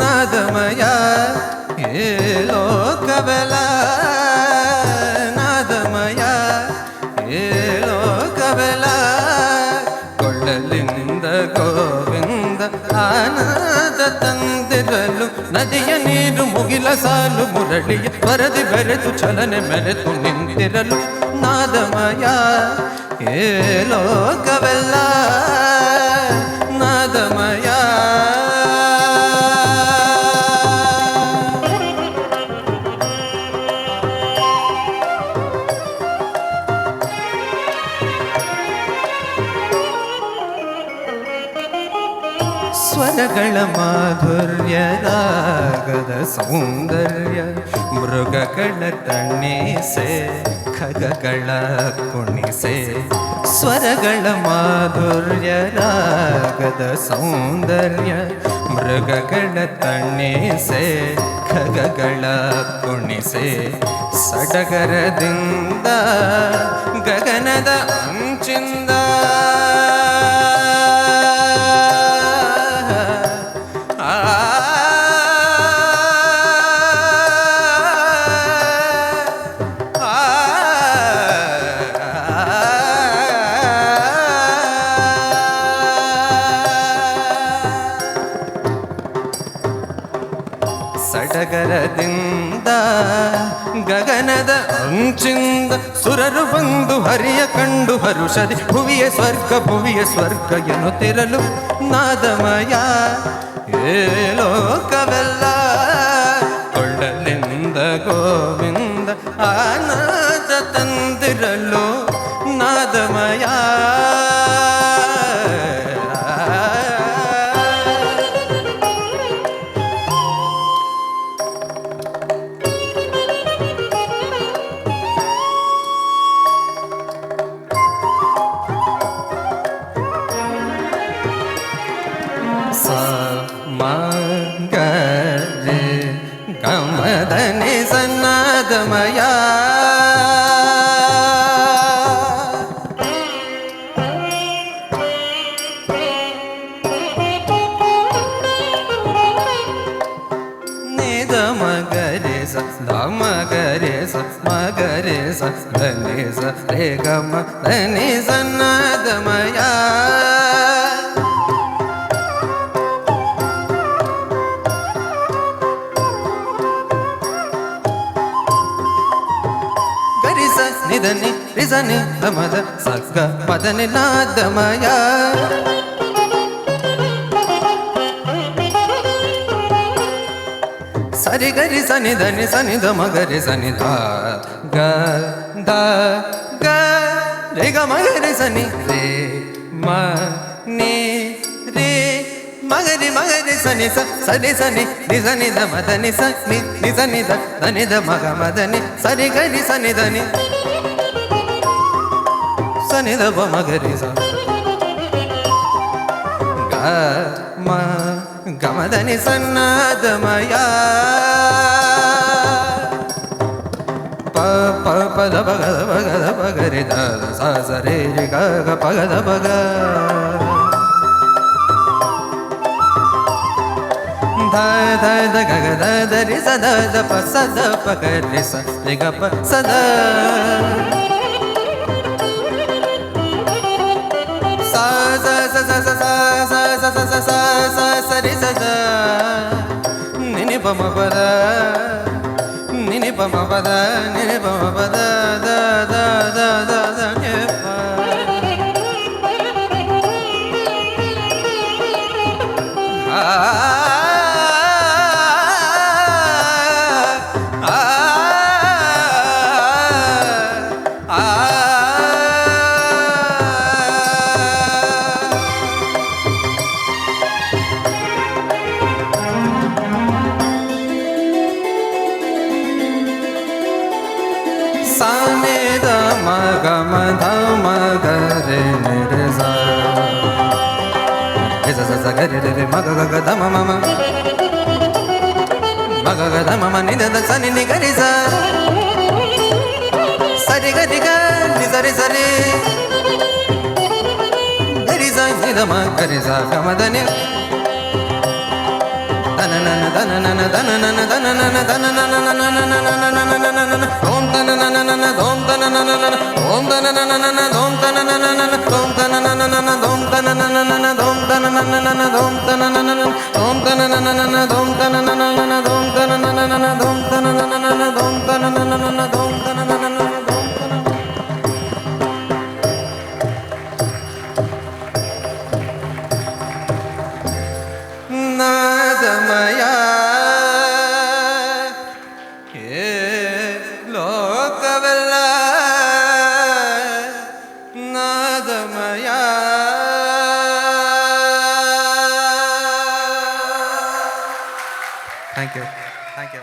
ನಾದಮಯ ಏ ಲೋಕವೆಲ್ಲ ನಾದಮಯ ಏ ಲೋಕವೆಲ್ಲ ಕೊಳ್ಳಲಿನಿಂದ ಗೋವಿಂದ ಆನಂದ ತಂದಿರಲು ನದಿಯ ನೀರು ಮುಗಿಲ ಸಾಲು ಮುರಳಿಯ ಬರದಿ ಬೆರೆತು ಚಲನೆ ಮೆರೆತು ನಿಂತಿರಲು ನಾದಮಯ ಏ ಲೋಕವೆಲ್ಲ ನಾದಮಯ ಸ್ವರಗಳ ಮಾಧುರ್ಯ ರಾಗದ ಸೌಂದರ್ಯ ಮೃಗಗಳ ತಣಿಸೆ ಖಗಗಳ ಕುಣಿಸೆ ಸ್ವರಗಳ ಮಾಧುರ್ಯ ರಾಗದ ಸೌಂದರ್ಯ ಮೃಗಗಳ ತಣಿಸೆ ಖಗಗಳ ಕುಣಿಸೆ ಸಡಗರದಿಂದ ಗಗನದ ಅಂಚಿಂದ ಸಡಗರದಿಂದ ಗಗನದ ಅಂಚಿಂದ ಸುರರು ಬಂದು ಹರಿಯ ಕಂಡು ಹರುಷದಿ ಭುವಿಯ ಸ್ವರ್ಗ ಎನ್ನುತ್ತಿರಲು ನಾದಮಯ ಏ ಲೋಕವೆಲ್ಲ ಕೊಳ್ಳಲಿಂದ ಗೋವಿಂದ ಆನಂದ ತಂದಿರಲು ನಾದಮಯ ಮಗರೆ ಗಮದನಿ ಸನ್ನಾದಮಯ ನಿದ ಮಗರೆ ಸ ಮಗರೆ ಸ ಮಗರೆ ಸ ಧನಿ ಸ ರೇ ಗಮ ಧನಿ ಸನ್ನಾದಮಯ ನಿಧನಿ ರಿಸನಿ ದಮದ ಸಗ್ಗ ಪದನಿ ನಾದಮಯ ಸರಿ ಗರಿ ಸನಿ ಧನಿ ಸನಿ ದ ಮಗರಿ ಸನಿ ದ ಗ ದ ಗ ರೇ ಗ ಮಗರಿ ಸನಿ ರೇ ಮ ನೀ ರೇ ಮಗರಿ ಮಗರಿ ಸನಿ ಸ ಸರಿ ಸನಿ ನಿಸನಿ the Madani Sunny ನಿಸನಿ the Dhani the ಮಗ ಮದನಿ ಸರಿ ಗರಿ ಸನಿ ಧನಿ ಸನಿ ದ ಮಗರಿ ಸ ಮ ಗಮದನಿ ಸನ್ನದಮಯ ಪ ಪ ಪದ ಪಗದ ಪಗದ ಪಗರಿ ದ ಸ ಸ ರೇ ರಿ ಗ ಗ ಪಗದ ಪಗ ಧ ಧ ದ ಗ ಗ ದ ದ ರಿ ಸ ದ ದ ಪ ಸ ದ ಪ ಗ ರಿ ಸ ರಿ ಗ ಪ ಸ ದ ಸ ಸ ಸ ಸ ಸ ಸ ಸ ಸ ಸ ಸ ಸ ಸ ರಿ ಸ ದ ನಿ ನಿ ಪ ಮ ಪ ದ ನಿ ನಿ ಪ ಮ ಪ ದ ನಿ ನಿ ಪ ಮ ಪ the the the the the the ನಿ ಪ ಆ ಸಾನೆ ದ ಮ ಗ ಮ ಧ ಮ ಗ ರೆ ನಿ ರೆ ಸ ರೆ ಸ ಸ ಸ ಗ ರೆ ರೆ ರೆ ಮ ಗ ಗ ಗ ಧ ಮ ಮ ಮ ಮ ಗ ಗ ಧ ಮ ಮ ನಿ ದ ದ ಸ ನಿ ನಿ ಗ ರಿ ಸ ಸ ರಿ ಗ ರಿ ಗ ನಿ ಸ ರಿ ಸ ರಿ ಗ ರಿ ಸ ನಿ ದ ಮ ಗ ರಿ ಸ ಗ ಮ ದ ನಿ ಧನ ನನ ಧನ ನನ ಧನ ನನ ಧನ ನನ ಧನ ನನ ನನ ನನ ನನ ನನ ಓಂ ತನ ನನ ನನ ಓಂ ತನ ನನ ನನ ಓಂ ತನ ನನ ನನ ಓಂ ತನ ನನ ನನ ಓಂ ತನ ನನ ನನ ಓಂ ತನ ನನ ನನ ಓಂ ತನ ನನ ನನ ಓಂ ತನ ನನ ನನ ಓಂ ತನ ನನ ನನ ಓಂ ತನ ನನ ನನ ಓಂ ತನ ನನ ನನ ಓಂ ತನ ನನ ನನ ಓಂ ತನ ನನ ನನ ಓಂ ತನ ನನ ನನ ನಾದಮಯ ಲೋಕವೆಲ್ಲ ನಾದಮಯ ಥ್ಯಾಂಕ್ ಯು